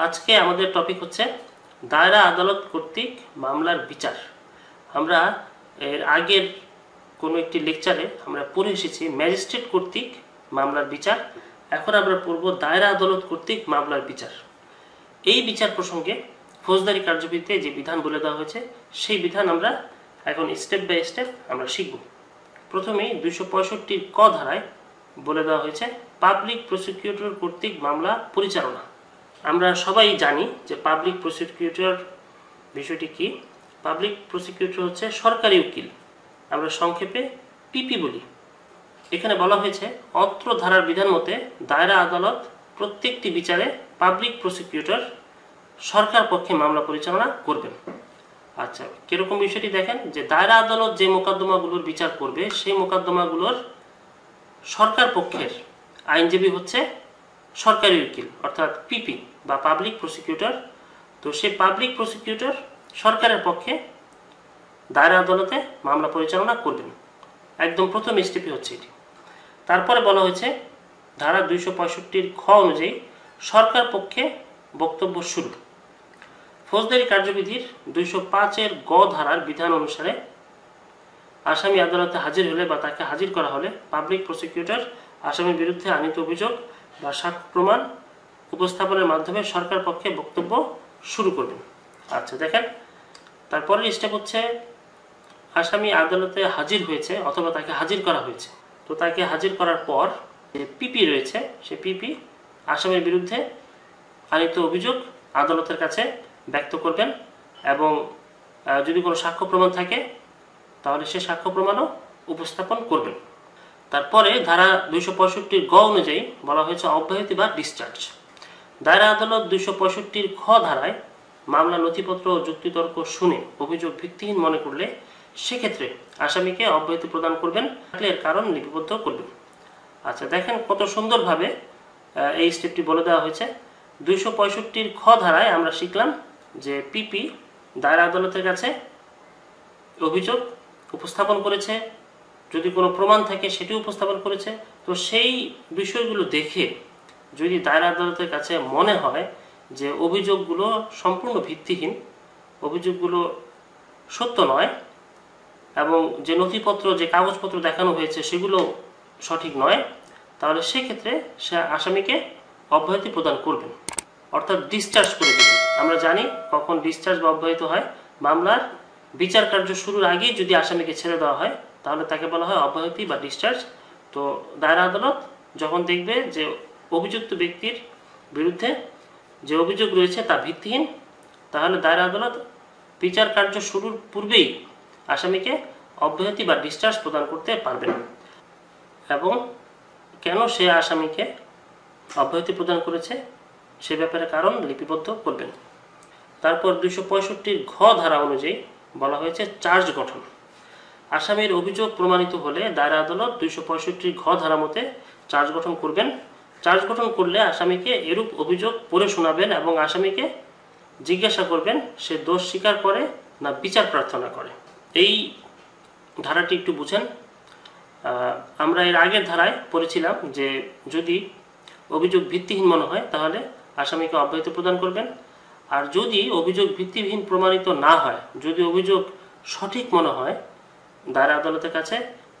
আজকে আমাদের টপিক হচ্ছে দায়রা আদালত কর্তৃক মামলার বিচার। আমরা এর আগের কোনো একটি লেকচারে আমরা পড়ে এসেছি ম্যাজিস্ট্রেট কর্তৃক মামলার বিচার। এখন আমরা পড়ব দায়রা আদালত কর্তৃক মামলার বিচার। এই বিচার প্রসঙ্গে ফৌজদারি কার্যবিধিতে যে বিধান বলে দেওয়া হয়েছে সেই বিধান আমরা এখন স্টেপ বাই স্টেপ আমরা শিখব। প্রথমেই 265 ক ধারায় বলে দেওয়া হয়েছে পাবলিক প্রসিকিউটর কর্তৃক মামলা পরিচালনা। আমরা সবাই জানি যে পাবলিক প্রসিকিউটর বিষয়টি কি। পাবলিক প্রসিকিউটর হচ্ছে সরকারি উকিল, আমরা সংক্ষেপে পিপি বলি। এখানে বলা হয়েছে অত্র ধারার বিধান মতে দায়রা আদালত প্রত্যেকটি বিচারে পাবলিক প্রসিকিউটর সরকার পক্ষে মামলা পরিচালনা করবেন। আচ্ছা, কিরকম বিষয়টি দেখেন যে দায়রা আদালত যে মোকদ্দমাগুলোর বিচার করবে সেই মোকদ্দমাগুলোর সরকার পক্ষের আইনজীবী হচ্ছে সরকারি উকিল অর্থাৎ পিপি বা পাবলিক প্রসিকিউটর। তো সেই পাবলিক প্রসিকিউটর সরকারের পক্ষে দায়রা আদালতে মামলা পরিচালনা করবেন। একদম প্রথম স্টেপই হচ্ছে এটি। তারপরে বলা হয়েছে ধারা 265 খ অনুযায়ী সরকার পক্ষে বক্তব্য শুরু। ফৌজদারি কার্যবিধির 205 গ ধারার বিধান অনুসারে আসামি আদালতে হাজির হলে বা তাকে হাজির করা হলে পাবলিক প্রসিকিউটর আসামির বিরুদ্ধে আনিত অভিযোগ বা সাক্ষ্য প্রমাণ উপস্থাপনের মাধ্যমে সরকার পক্ষে বক্তব্য শুরু করবেন। আচ্ছা দেখেন, তারপরের স্টেপ হচ্ছে আসামি আদালতে হাজির হয়েছে অথবা তাকে হাজির করা হয়েছে। তো তাকে হাজির করার পর যে পিপি রয়েছে সে পিপি আসামির বিরুদ্ধে আনিত অভিযোগ আদালতের কাছে ব্যক্ত করবেন এবং যদি কোনো সাক্ষ্য প্রমাণ থাকে তাহলে সে সাক্ষ্য প্রমাণও উপস্থাপন করবেন। তারপরে ধারা 265 গ অনুযায়ী বলা হয়েছে অব্যাহতি বা ডিসচার্জ। দায়রা আদালত 265 খ ধারায় মামলা নথিপত্র ও যুক্তিতর্ক শুনে অভিযোগ ভিত্তিহীন মনে করলে সেক্ষেত্রে আসামিকে অব্যাহতি প্রদান করবেন, এর কারণ লিপিবদ্ধ করবেন। আচ্ছা দেখেন কত সুন্দরভাবে এই স্টেপটি বলে দেওয়া হয়েছে। 265 খ ধারায় আমরা শিখলাম যে পিপি দায়রা আদালতের কাছে অভিযোগ উপস্থাপন করেছে, যদি কোনো প্রমাণ থাকে সেটি উপস্থাপন করেছে। তো সেই বিষয়গুলো দেখে যদি দায়রা আদালতের কাছে মনে হয় যে অভিযোগগুলো সম্পূর্ণ ভিত্তিহীন, অভিযোগগুলো সত্য নয় এবং যে নথিপত্র যে কাগজপত্র দেখানো হয়েছে সেগুলো সঠিক নয়, তাহলে সেক্ষেত্রে সে আসামিকে অব্যাহতি প্রদান করবেন অর্থাৎ ডিসচার্জ করে দেবেন। আমরা জানি কখন ডিসচার্জ বা অব্যাহতি হয়, মামলার বিচার কার্য শুরুর আগেই যদি আসামিকে ছেড়ে দেওয়া হয় তাহলে তাকে বলা হয় অব্যাহতি বা ডিসচার্জ। তো দায়রা আদালত যখন দেখবে যে অভিযুক্ত ব্যক্তির বিরুদ্ধে যে অভিযোগ রয়েছে তা ভিত্তিহীন, তাহলে দায়রা আদালত বিচার কার্য শুরুর পূর্বেই আসামিকে অব্যাহতি বা ডিসচার্জ প্রদান করতে পারবেন এবং কেন সে আসামিকে অব্যাহতি প্রদান করেছে সে ব্যাপারে কারণ লিপিবদ্ধ করবেন। তারপর 265 ঘ ধারা অনুযায়ী বলা হয়েছে চার্জ গঠন। আসামির অভিযোগ প্রমাণিত হলে দায়রা আদালত 265 ঘ ধারা মতে চার্জ গঠন করবেন। চার্জ গঠন করলে আসামিকে এরূপ অভিযোগ পড়ে শোনাবেন এবং আসামিকে জিজ্ঞাসা করবেন সে দোষ স্বীকার করে না বিচার প্রার্থনা করে। এই ধারাটি একটু বুঝেন। আমরা এর আগের ধারায় পড়েছিলাম যে যদি অভিযোগ ভিত্তিহীন মনে হয় তাহলে আসামিকে অব্যাহতি প্রদান করবেন, আর যদি অভিযোগ ভিত্তিহীন প্রমাণিত না হয়, যদি অভিযোগ সঠিক মনে হয় দায়রা আদালতের কাছে,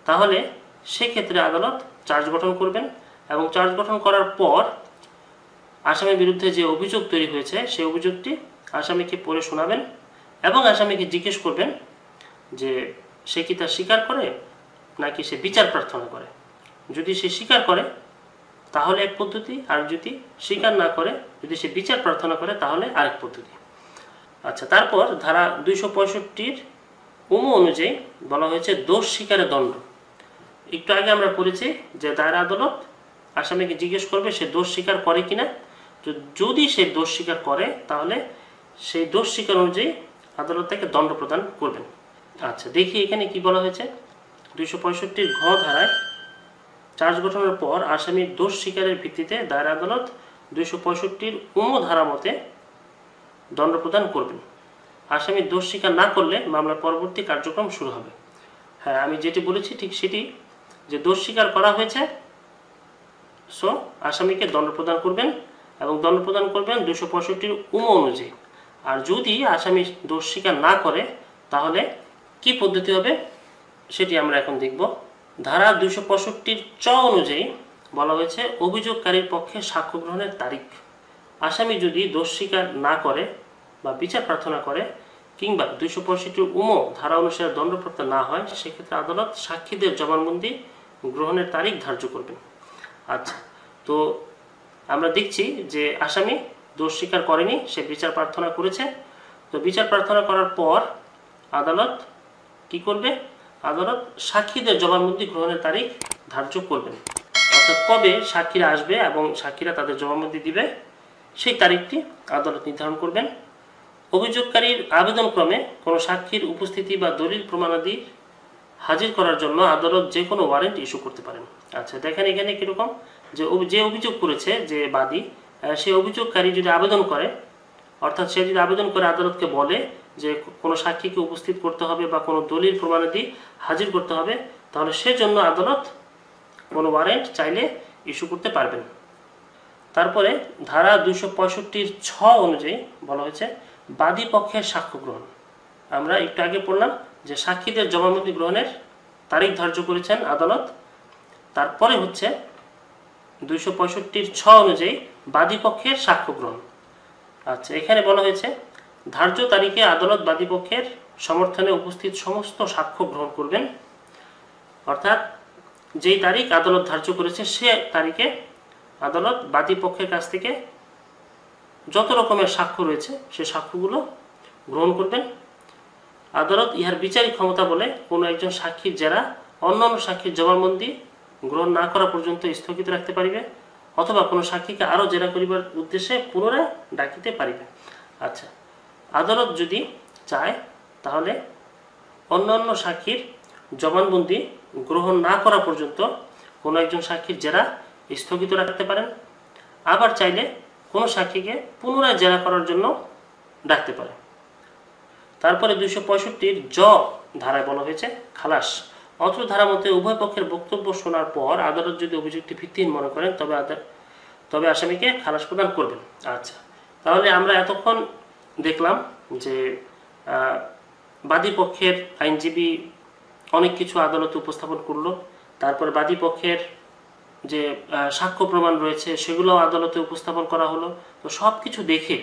তাহলে সেক্ষেত্রে আদালত চার্জ গঠন করবেন এবং চার্জ গঠন করার পর আসামির বিরুদ্ধে যে অভিযোগ তৈরি হয়েছে সেই অভিযোগটি আসামিকে পড়ে শোনাবেন এবং আসামিকে জিজ্ঞেস করবেন যে সে কি তা স্বীকার করে নাকি সে বিচার প্রার্থনা করে। যদি সে স্বীকার করে তাহলে এক পদ্ধতি, আর যদি স্বীকার না করে, যদি সে বিচার প্রার্থনা করে তাহলে আরেক পদ্ধতি। আচ্ছা, তারপর ধারা 265 অনুযায়ী বলা হয়েছে দোষ স্বীকারের দণ্ড। একটু আগে আমরা পড়েছি যে দায়রা আদালত আসামিকে জিজ্ঞেস করবে সে দোষ স্বীকার করে কিনা। তো যদি সে দোষ স্বীকার করে তাহলে সেই দোষ স্বীকার অনুযায়ী আদালত তাকে দণ্ড প্রদান করবেন। আচ্ছা দেখি এখানে কি বলা হয়েছে। 265 ঘ ধারায় চার্জ গঠনের পর আসামির দোষ স্বীকারের ভিত্তিতে দায়রা আদালত 265 ধারা মতে দণ্ড প্রদান করবেন। আসামি দোষ স্বীকার না করলে মামলার পরবর্তী কার্যক্রম শুরু হবে। হ্যাঁ, আমি যেটি বলেছি ঠিক সেটি, যে দোষ স্বীকার করা হয়েছে সো আসামিকে দণ্ড প্রদান করবেন এবং দণ্ড প্রদান করবেন 265 অনুযায়ী। আর যদি আসামি দোষ স্বীকার না করে তাহলে কি পদ্ধতি হবে সেটি আমরা এখন দেখব। ধারা 265 অনুযায়ী বলা হয়েছে অভিযোগকারীর পক্ষে সাক্ষ্য গ্রহণের তারিখ। আসামি যদি দোষ স্বীকার না করে বা বিচার প্রার্থনা করে কিংবা 265 ধারা অনুসারে দণ্ডপ্রাপ্ত না হয় সেক্ষেত্রে আদালত সাক্ষীদের জবানবন্দি গ্রহণের তারিখ ধার্য করবেন। আচ্ছা, তো আমরা দেখছি যে আসামি দোষ স্বীকার করেনি, সে বিচার প্রার্থনা করেছে। তো বিচার প্রার্থনা করার পর আদালত কি করবে? আদালত সাক্ষীদের জবানবন্দি গ্রহণের তারিখ ধার্য করবেন। অর্থাৎ কবে সাক্ষীরা আসবে এবং সাক্ষীরা তাদের জবানবন্দি দিবে সেই তারিখটি আদালত নির্ধারণ করবেন। অভিযোগকারীর আবেদনক্রমে কোনো সাক্ষীর উপস্থিতি বা দলিল প্রমাণাদি হাজির করার জন্য আদালত যে কোনো ওয়ারেন্ট ইস্যু করতে পারেন। আচ্ছা, দেখেন এখানে কীরকম যে অভিযোগ করেছে যে বাদী, সে অভিযোগকারী যদি আবেদন করে, অর্থাৎ সে যদি আবেদন করে আদালতকে বলে যে কোনো সাক্ষীকে উপস্থিত করতে হবে বা কোনো দলিল প্রমাণাদি হাজির করতে হবে, তাহলে সেজন্য আদালত কোনো ওয়ারেন্ট চাইলে ইস্যু করতে পারবেন। তারপরে ধারা 265 অনুযায়ী বলা হয়েছে বাদী পক্ষের সাক্ষ্য গ্রহণ। আমরা একটু আগে পড়লাম যে সাক্ষীদের জবানবন্দি গ্রহণের তারিখ ধার্য করেছেন আদালত। তারপরে হচ্ছে 265 অনুযায়ী বাদী পক্ষের সাক্ষ্য গ্রহণ। আচ্ছা, এখানে বলা হয়েছে ধার্য তারিখে আদালত বাদী পক্ষের সমর্থনে উপস্থিত সমস্ত সাক্ষ্য গ্রহণ করবেন। অর্থাৎ যেই তারিখ আদালত ধার্য করেছে সে তারিখে আদালত বাদী পক্ষের কাছ থেকে যত রকমের সাক্ষ্য রয়েছে সে সাক্ষ্যগুলো গ্রহণ করবেন। আদালত ইহার বিচারিক ক্ষমতা বলে কোনো একজন সাক্ষীর জেরা অন্যান্য সাক্ষীর জবানবন্দি গ্রহণ না করা পর্যন্ত স্থগিত রাখতে পারিবে অথবা কোনো সাক্ষীকে আরও জেরা করিবার উদ্দেশ্যে পুনরায় ডাকিতে পারিবে। আচ্ছা, আদালত যদি চায় তাহলে অন্যান্য সাক্ষীর জবানবন্দি গ্রহণ না করা পর্যন্ত কোনো একজন সাক্ষীর জেরা স্থগিত রাখতে পারেন, আবার চাইলে কোনো সাক্ষীকে পুনরায় জেরা করার জন্য ডাকতে পারে। তারপরে 265 ধারায় বলা হয়েছে খালাস। অত্র ধারা মতে উভয় পক্ষের বক্তব্য শোনার পর আদালত যদি অভিযোগটি ভিত্তিহীন মনে করেন তবে আসামিকে খালাস প্রদান করবেন। আচ্ছা, তাহলে আমরা এতক্ষণ দেখলাম যে বাদী পক্ষের আইনজীবী অনেক কিছু আদালতে উপস্থাপন করলো। তারপর বাদী পক্ষের যে সাক্ষ্য প্রমাণ রয়েছে সেগুলো আদালতে উপস্থাপন করা হলো। তো সব কিছু দেখে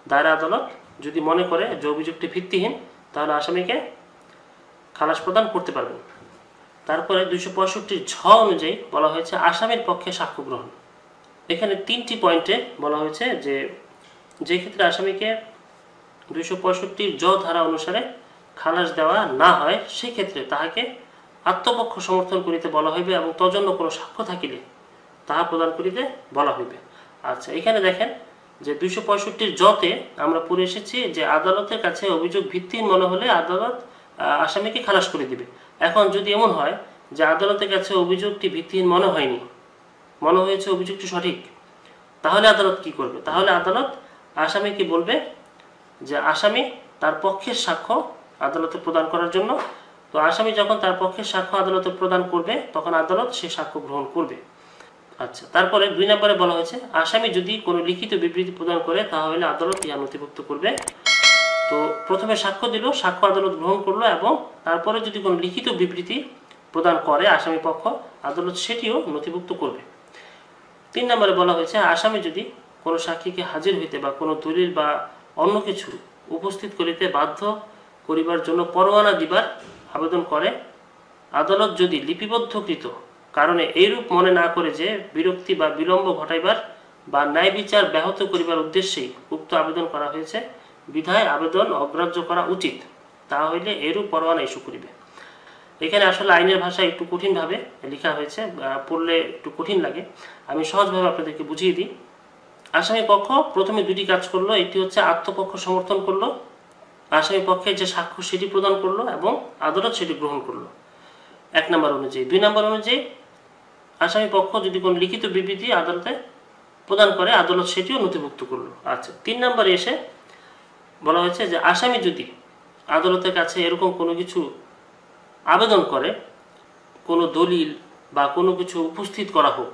দায়রা আদালত যদি মনে করে যে অভিযোগটি ভিত্তিহীন তাহলে আসামিকে খালাস প্রদান করতে পারবেন। তারপরে 265 অনুযায়ী বলা হয়েছে আসামির পক্ষে সাক্ষ্য গ্রহণ। এখানে 3টি পয়েন্টে বলা হয়েছে যে ক্ষেত্রে আসামিকে 265 ধারা অনুসারে খালাস দেওয়া না হয় সেই ক্ষেত্রে তাহাকে আত্মপক্ষ সমর্থন করিতে বলা হইবে এবং তজন্য কোনো সাক্ষ্য থাকিলে তাহা প্রদান করিতে বলা হইবে। আচ্ছা, এখানে দেখেন যে 265 আমরা পড়ে এসেছি যে আদালতের কাছে অভিযোগ ভিত্তিহীন মনে হলে আদালত আসামিকে খালাস করে দিবে। এখন যদি এমন হয় যে আদালতের কাছে অভিযোগটি ভিত্তিহীন মনে হয়নি, মনে হয়েছে অভিযোগটি সঠিক, তাহলে আদালত কি করবে? তাহলে আদালত আসামিকে বলবে যে আসামি তার পক্ষের সাক্ষ্য আদালতে প্রদান করার জন্য। তো আসামি যখন তার পক্ষের সাক্ষ্য আদালতে প্রদান করবে তখন আদালত সে সাক্ষ্য গ্রহণ করবে। আচ্ছা, তারপরে 2 নম্বরে বলা হয়েছে আসামি যদি কোনো লিখিত বিবৃতি প্রদান করে তাহলে আদালত ইহা নথিভুক্ত করবে। তো প্রথমে সাক্ষ্য দিল, সাক্ষ্য আদালত গ্রহণ করলো এবং তারপরে যদি কোনো লিখিত বিবৃতি প্রদান করে আসামি পক্ষ, আদালত সেটিও নথিভুক্ত করবে। 3 নম্বরে বলা হয়েছে আসামি যদি কোনো সাক্ষীকে হাজির হইতে বা কোনো দলিল বা অন্য কিছু উপস্থিত করিতে বাধ্য করিবার জন্য পরোয়ানা দিবার আবেদন করে, আদালত যদি লিপিবদ্ধকৃত কারণে এইরূপ মনে না করে যে বিরক্তি বা বিলম্ব ঘটাইবার বা ন্যায় বিচার ব্যাহত করিবার উদ্দেশ্যেই উক্ত আবেদন করা হয়েছে বিধায় আবেদন অগ্রাহ্য করা উচিত, তা হইলে এরূপ পরোয়ানা ইস্যু করিবে। এখানে আসলে আইনের ভাষা একটু কঠিনভাবে লেখা হয়েছে, পড়লে একটু কঠিন লাগে, আমি সহজভাবে আপনাদেরকে বুঝিয়ে দিই। আসামি পক্ষ প্রথমে 2টি কাজ করলো। একটি হচ্ছে আত্মপক্ষ সমর্থন করলো, আসামি পক্ষের যে সাক্ষ্য সেটি প্রদান করলো এবং আদালত সেটি গ্রহণ করলো 1 নম্বর অনুযায়ী। 2 নম্বর অনুযায়ী আসামি পক্ষ যদি কোনো লিখিত বিবৃতি আদালতে প্রদান করে আদালত সেটিও নথিভুক্ত করলো। আচ্ছা, 3 নম্বরে এসে বলা হয়েছে যে আসামি যদি আদালতের কাছে এরকম কোনো কিছু আবেদন করে, কোনো দলিল বা কোনো কিছু উপস্থিত করা হোক,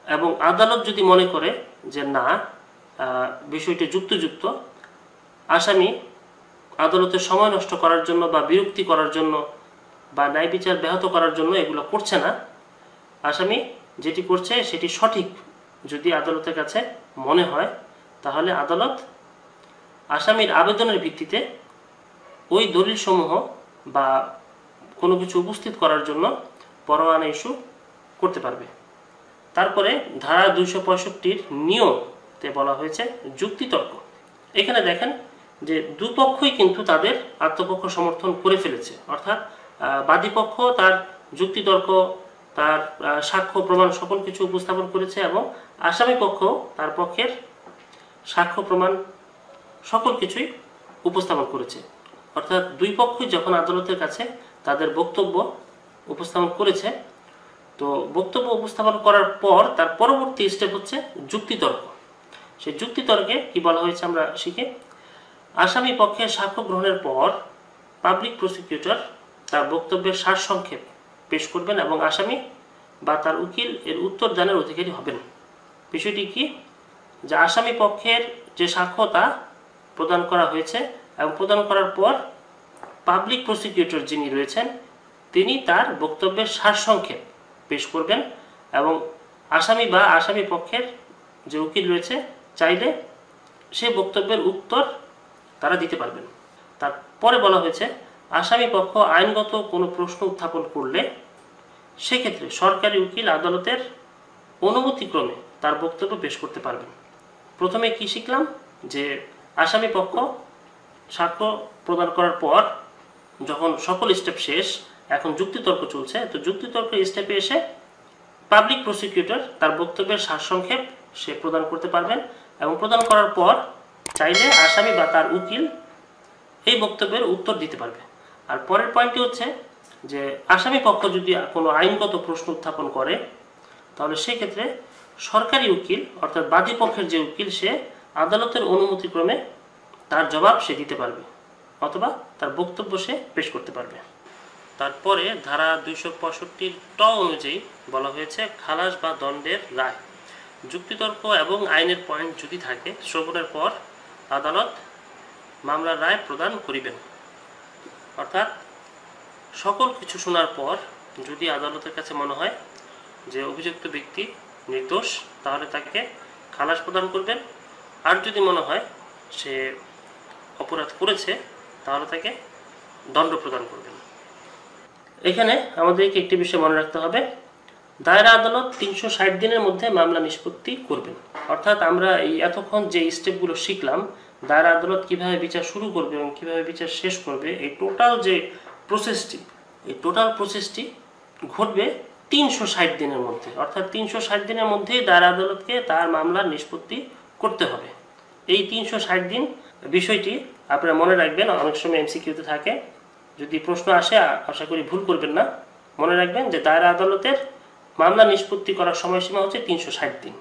এবং আদালত যদি মনে করে যে না বিষয়টি যুক্তিযুক্ত, আসামি আদালতের সময় নষ্ট করার জন্য বা বিরক্তি করার জন্য বা ন্যায় বিচার ব্যাহত করার জন্য এগুলো করছে না, আসামি যেটি করছে সেটি সঠিক যদি আদালতের কাছে মনে হয়, তাহলে আদালত আসামির আবেদনের ভিত্তিতে ওই দলিলসমূহ বা কোনো কিছু উপস্থিত করার জন্য পরোয়ানা ইস্যু করতে পারবে। তারপরে ধারা 265 নিয়মতে বলা হয়েছে যুক্তিতর্ক। এখানে দেখেন যে দুপক্ষই কিন্তু তাদের আত্মপক্ষ সমর্থন করে ফেলেছে, অর্থাৎ বাদীপক্ষ তার যুক্তিতর্ক, তার সাক্ষ্য প্রমাণ সকল কিছু উপস্থাপন করেছে এবং আসামি পক্ষ তার পক্ষের সাক্ষ্য প্রমাণ সকল কিছুই উপস্থাপন করেছে। অর্থাৎ দুই পক্ষই যখন আদালতের কাছে তাদের বক্তব্য উপস্থাপন করেছে, তো বক্তব্য উপস্থাপন করার পর তার পরবর্তী স্টেপ হচ্ছে যুক্তিতর্ক। সেই যুক্তিতর্কে কি বলা হয়েছে আমরা শিখে, আসামি পক্ষের সাক্ষ্য গ্রহণের পর পাবলিক প্রসিকিউটর তার বক্তব্যের সারসংক্ষেপ পেশ করবেন এবং আসামি বা তার উকিল এর উত্তর দানের অধিকারী হবেন। বিষয়টি কি, যে আসামি পক্ষের যে সাক্ষ্য তা প্রদান করা হয়েছে এবং প্রদান করার পর পাবলিক প্রসিকিউটর যিনি রয়েছেন তিনি তার বক্তব্যের সারসংক্ষেপ পেশ করবেন এবং আসামি বা আসামি পক্ষের যে উকিল রয়েছে চাইলে সে বক্তব্যের উত্তর তারা দিতে পারবেন। তারপরে বলা হয়েছে আসামি পক্ষ আইনগত কোনো প্রশ্ন উত্থাপন করলে সেক্ষেত্রে সরকারি উকিল আদালতের অনুমতিক্রমে তার বক্তব্য পেশ করতে পারবেন। প্রথমে কি শিখলাম, যে আসামি পক্ষ সাক্ষ্য প্রদান করার পর যখন সকল স্টেপ শেষ, এখন যুক্তিতর্ক চলছে, তো যুক্তিতর্কের স্টেপে এসে পাবলিক প্রসিকিউটর তার বক্তব্যের সারসংক্ষেপ সে প্রদান করতে পারবেন এবং প্রদান করার পর চাইলে আসামি বা তার উকিল এই বক্তব্যের উত্তর দিতে পারবে। আর পরের পয়েন্টটি হচ্ছে যে আসামি পক্ষ যদি কোনো আইনগত প্রশ্ন উত্থাপন করে তাহলে সেক্ষেত্রে সরকারি উকিল অর্থাৎ বাদী পক্ষের যে উকিল সে আদালতের অনুমতিক্রমে তার জবাব সে দিতে পারবে অথবা তার বক্তব্য সে পেশ করতে পারবে। তারপরে ধারা 265 অনুযায়ী বলা হয়েছে খালাস বা দণ্ডের রায়, যুক্তিতর্ক এবং আইনের পয়েন্ট যদি থাকে শ্রবণের পর আদালত মামলার রায় প্রদান করিবেন। অর্থাৎ সকল কিছু শোনার পর যদি আদালতের কাছে মনে হয় যে অভিযুক্ত ব্যক্তি নির্দোষ তাহলে তাকে খালাস প্রদান করবেন, আর যদি মনে হয় সে অপরাধ করেছে তাহলে তাকে দণ্ড প্রদান করবেন। এখানে আমাদেরকে একটি বিষয় মনে রাখতে হবে, দায়রা আদালত 360 দিনের মধ্যে মামলা নিষ্পত্তি করবেন। অর্থাৎ আমরা এই এতক্ষণ যে স্টেপগুলো শিখলাম, দায়রা আদালত কিভাবে বিচার শুরু করবে এবং কিভাবে বিচার শেষ করবে, এই টোটাল যে প্রসেসটি ঘটবে 360 দিনের মধ্যে। অর্থাৎ 360 দিনের মধ্যেই দায়রা আদালতকে তার মামলার নিষ্পত্তি করতে হবে। এই 360 দিন বিষয়টি আপনারা মনে রাখবেন, অনেক সময় এমসিকিউতে থাকে, যদি প্রশ্ন আসে আশা করি ভুল করবেন না, মনে রাখবেন যে দায়রা আদালতের মামলা নিষ্পত্তি করার সময়সীমা হচ্ছে 360 দিন।